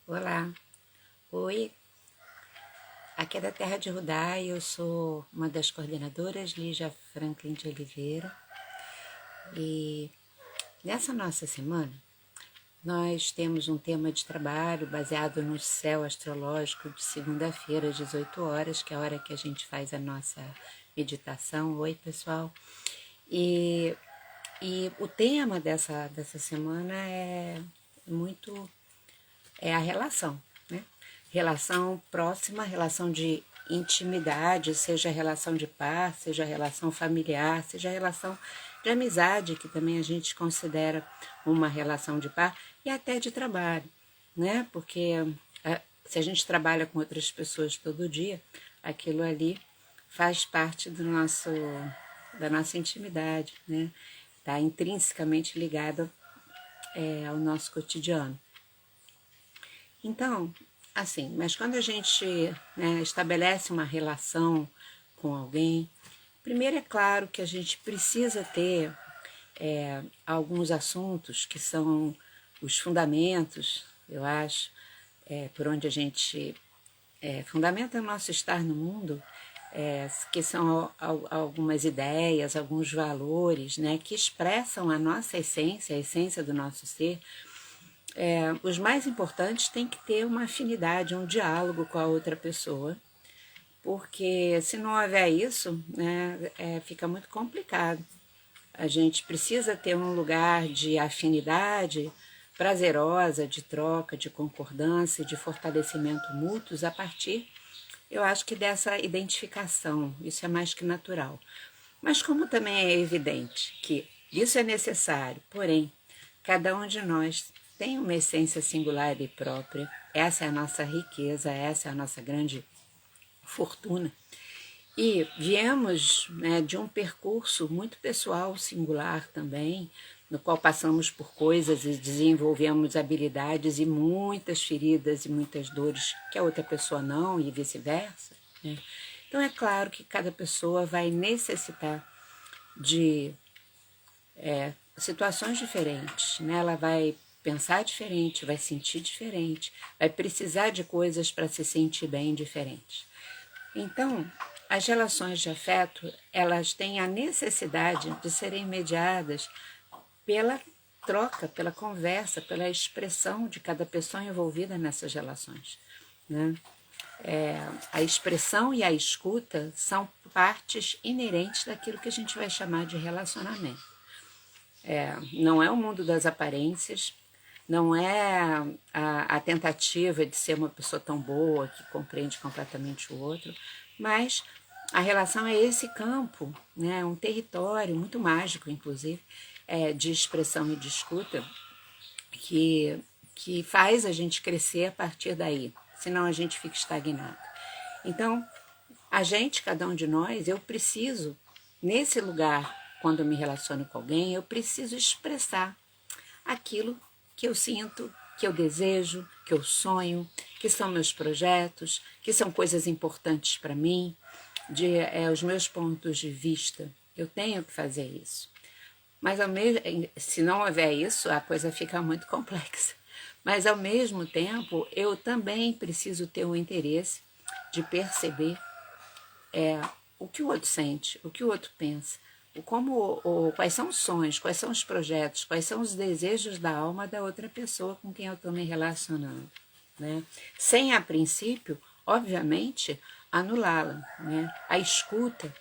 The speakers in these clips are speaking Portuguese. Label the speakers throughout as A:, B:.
A: Olá, oi, aqui é da Terra de Rudá e eu sou uma das coordenadoras, Lígia Franklin de Oliveira. E nessa nossa semana, nós temos um tema de trabalho baseado no céu astrológico de segunda-feira, às 18 horas, que é a hora que a gente faz a nossa meditação. Oi, pessoal. E, e o tema dessa semana é a relação, né? Relação próxima, relação de intimidade, seja relação de par, seja relação familiar, seja relação de amizade, que também a gente considera uma relação de par, e até de trabalho, né? Porque se a gente trabalha com outras pessoas todo dia, aquilo ali faz parte da nossa intimidade, né? Está intrinsecamente ligado ao nosso cotidiano. Então, assim, mas quando a gente estabelece uma relação com alguém, primeiro é claro que a gente precisa ter alguns assuntos que são os fundamentos, eu acho, por onde a gente fundamenta o nosso estar no mundo, que são algumas ideias, alguns valores, né, que expressam a nossa essência, a essência do nosso ser. Os mais importantes têm que ter uma afinidade, um diálogo com a outra pessoa, porque se não houver isso, né, fica muito complicado. A gente precisa ter um lugar de afinidade prazerosa, de troca, de concordância, de fortalecimento mútuos a partir, eu acho que dessa identificação. Isso é mais que natural. Mas como também é evidente que isso é necessário, porém, cada um de nós tem uma essência singular e própria. Essa é a nossa riqueza, essa é a nossa grande fortuna. E viemos, né, de um percurso muito pessoal, singular também, no qual passamos por coisas e desenvolvemos habilidades e muitas feridas e muitas dores que a outra pessoa não, e vice-versa, né? Então é claro que cada pessoa vai necessitar de situações diferentes, né? Ela vai pensar diferente, vai sentir diferente, vai precisar de coisas para se sentir bem diferente. Então, as relações de afeto, elas têm a necessidade de serem mediadas pela troca, pela conversa, pela expressão de cada pessoa envolvida nessas relações, né? A expressão e a escuta são partes inerentes daquilo que a gente vai chamar de relacionamento. Não é o mundo das aparências, não é a tentativa de ser uma pessoa tão boa que compreende completamente o outro, mas a relação é esse campo, né, um território muito mágico, inclusive, de expressão e de escuta, que faz a gente crescer a partir daí, senão a gente fica estagnado. Então, a gente, cada um de nós, eu preciso, nesse lugar, quando eu me relaciono com alguém, eu preciso expressar aquilo que eu sinto, que eu desejo, que eu sonho, que são meus projetos, que são coisas importantes para mim, os meus pontos de vista. Eu tenho que fazer isso. Mas se não houver isso, a coisa fica muito complexa. Mas ao mesmo tempo, eu também preciso ter o interesse de perceber o que o outro sente, o que o outro pensa, quais são os sonhos, quais são os projetos, quais são os desejos da alma da outra pessoa com quem eu estou me relacionando, né? Sem, a princípio, obviamente, anulá-la, né? A escuta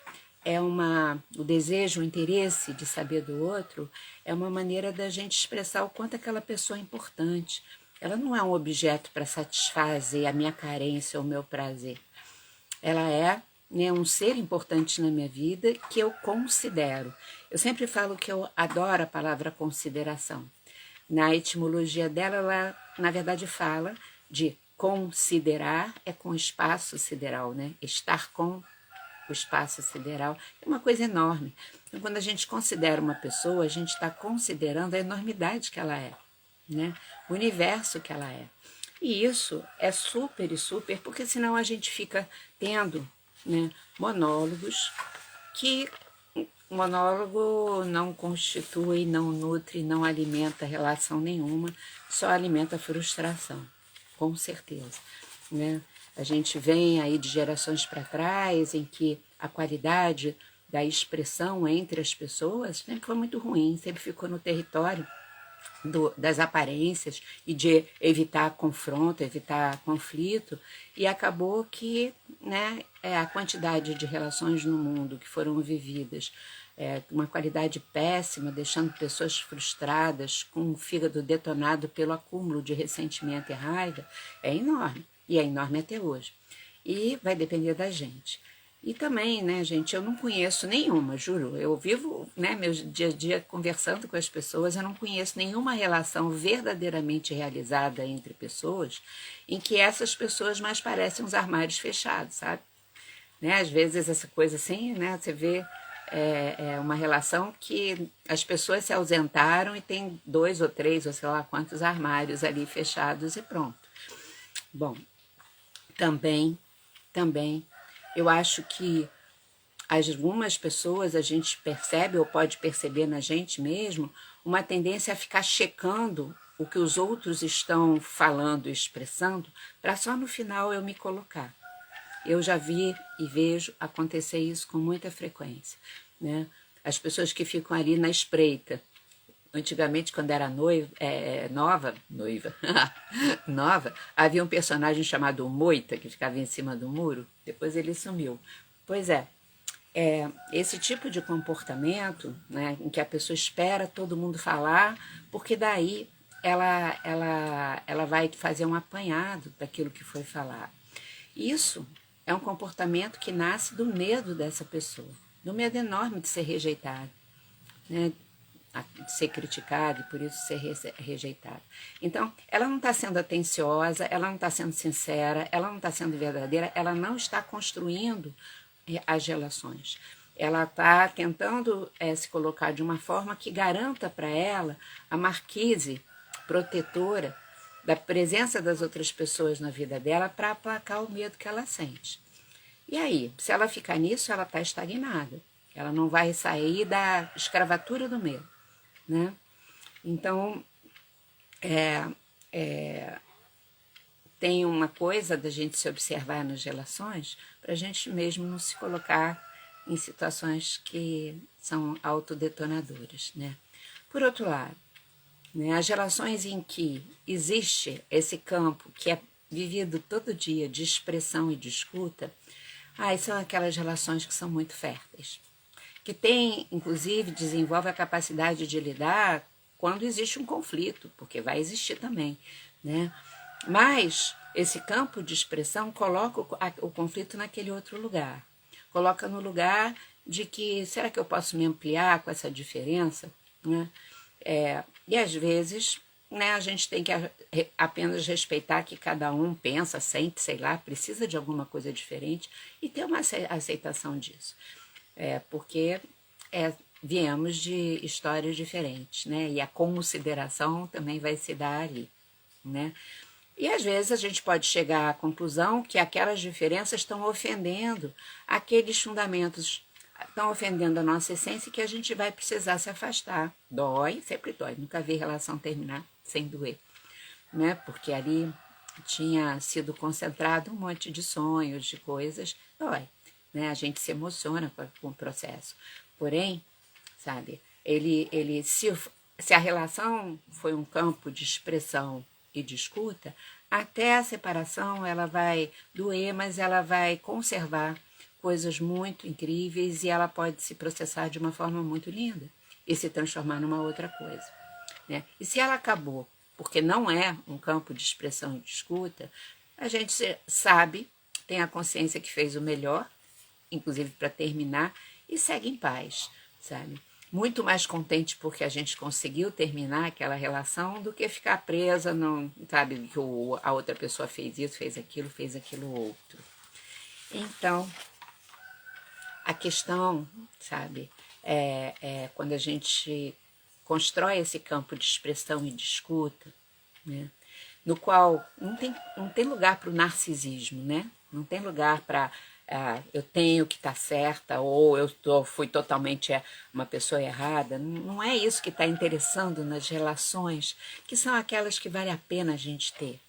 A: o desejo, o interesse de saber do outro é uma maneira da gente expressar o quanto aquela pessoa é importante. Ela não é um objeto para satisfazer a minha carência ou o meu prazer. Ela é, né, um ser importante na minha vida que eu considero. Eu sempre falo que eu adoro a palavra consideração. Na etimologia dela, ela, na verdade, fala de considerar, com espaço sideral, né? Estar com o espaço sideral é uma coisa enorme. Então, quando a gente considera uma pessoa, a gente está considerando a enormidade que ela é, né? O universo que ela é. E isso é super e super, porque senão a gente fica tendo, né, monólogos que monólogo não constitui, não nutre, não alimenta relação nenhuma, só alimenta frustração. com certeza, né? A gente vem aí de gerações para trás em que a qualidade da expressão entre as pessoas sempre foi muito ruim, sempre ficou no território das aparências e de evitar confronto, evitar conflito, e acabou que, né, a quantidade de relações no mundo que foram vividas, uma qualidade péssima, deixando pessoas frustradas, com o fígado detonado pelo acúmulo de ressentimento e raiva, é enorme, e é enorme até hoje. E vai depender da gente. E também, né, gente, eu não conheço nenhuma, juro, eu vivo, né, meu dia a dia conversando com as pessoas, eu não conheço nenhuma relação verdadeiramente realizada entre pessoas em que essas pessoas mais parecem uns armários fechados, sabe? Né, às vezes essa coisa assim, né, você vê uma relação que as pessoas se ausentaram e tem 2 ou 3 ou sei lá quantos armários ali fechados e pronto. Bom, também, eu acho que algumas pessoas a gente percebe ou pode perceber na gente mesmo uma tendência a ficar checando o que os outros estão falando e expressando para só no final eu me colocar. Eu já vi e vejo acontecer isso com muita frequência, né? As pessoas que ficam ali na espreita. Antigamente, quando era nova, nova, havia um personagem chamado Moita, que ficava em cima do muro, depois ele sumiu. Pois esse tipo de comportamento, né, em que a pessoa espera todo mundo falar, porque daí ela vai fazer um apanhado daquilo que foi falado. Isso é um comportamento que nasce do medo dessa pessoa, do medo enorme de ser rejeitado, né, de ser criticado e por isso ser rejeitado. Então, ela não está sendo atenciosa, ela não está sendo sincera, ela não está sendo verdadeira, ela não está construindo as relações. Ela está tentando se colocar de uma forma que garanta para ela a marquise protetora da presença das outras pessoas na vida dela para aplacar o medo que ela sente. E aí, se ela ficar nisso, ela está estagnada. Ela não vai sair da escravatura do medo, né? Então, tem uma coisa da gente se observar nas relações para a gente mesmo não se colocar em situações que são autodetonadoras, né? Por outro lado, né, as relações em que existe esse campo que é vivido todo dia de expressão e de escuta, são aquelas relações que são muito férteis, que tem, inclusive, desenvolve a capacidade de lidar quando existe um conflito, porque vai existir também, né? Mas esse campo de expressão coloca o conflito naquele outro lugar, coloca no lugar de que, será que eu posso me ampliar com essa diferença, né? E às vezes, né, a gente tem que apenas respeitar que cada um pensa, sente, sei lá, precisa de alguma coisa diferente e ter uma aceitação disso. Porque viemos de histórias diferentes, né? E a consideração também vai se dar ali, né? E às vezes a gente pode chegar à conclusão que aquelas diferenças estão ofendendo aqueles fundamentos, estão ofendendo a nossa essência e que a gente vai precisar se afastar. Dói, sempre dói, nunca vi relação terminar sem doer, né? Porque ali tinha sido concentrado um monte de sonhos, de coisas, dói, né? A gente se emociona com o processo. Porém, sabe, se a relação foi um campo de expressão e de escuta, até a separação ela vai doer, mas ela vai conservar coisas muito incríveis e ela pode se processar de uma forma muito linda e se transformar numa outra coisa, né? E se ela acabou porque não é um campo de expressão e de escuta, a gente sabe, tem a consciência que fez o melhor, inclusive para terminar, e segue em paz, sabe? Muito mais contente porque a gente conseguiu terminar aquela relação do que ficar presa, não, sabe, que a outra pessoa fez isso, fez aquilo outro. Então, a questão, sabe, quando a gente constrói esse campo de expressão e de escuta, né, no qual não tem lugar para o narcisismo, né? Não tem lugar para eu tenho que estar certa ou fui totalmente uma pessoa errada. Não é isso que está interessando nas relações, que são aquelas que vale a pena a gente ter,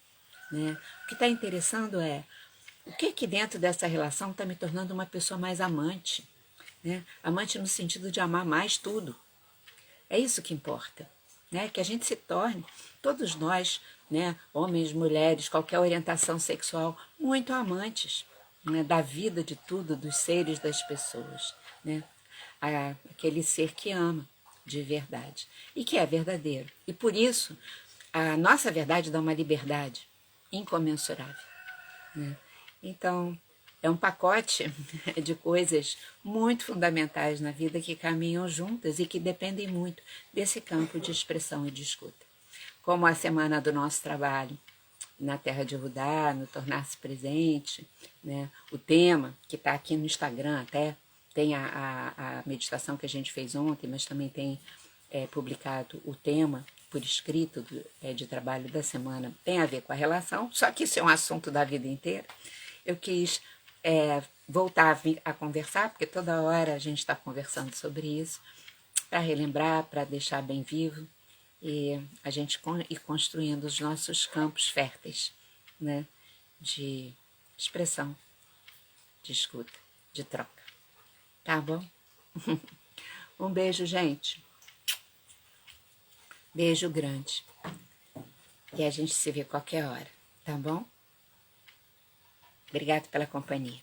A: né? O que está interessando é o que dentro dessa relação está me tornando uma pessoa mais amante, né? Amante no sentido de amar mais tudo. É isso que importa, né? Que a gente se torne, todos nós, né? Homens, mulheres, qualquer orientação sexual, muito amantes, né? Da vida, de tudo, dos seres, das pessoas, né? Aquele ser que ama de verdade e que é verdadeiro. E por isso, a nossa verdade dá uma liberdade incomensurável, né? Então, é um pacote de coisas muito fundamentais na vida que caminham juntas e que dependem muito desse campo de expressão e de escuta. Como a semana do nosso trabalho na Terra de Rudá, no Tornar-se Presente, né? O tema que está aqui no Instagram até, tem a meditação que a gente fez ontem, mas também tem publicado o tema por escrito de trabalho da semana, tem a ver com a relação, só que isso é um assunto da vida inteira. Eu quis voltar a conversar, porque toda hora a gente está conversando sobre isso, para relembrar, para deixar bem vivo e a gente ir construindo os nossos campos férteis, né, de expressão, de escuta, de troca. Tá bom? Um beijo, gente. Beijo grande. E a gente se vê qualquer hora, tá bom? Obrigado pela companhia.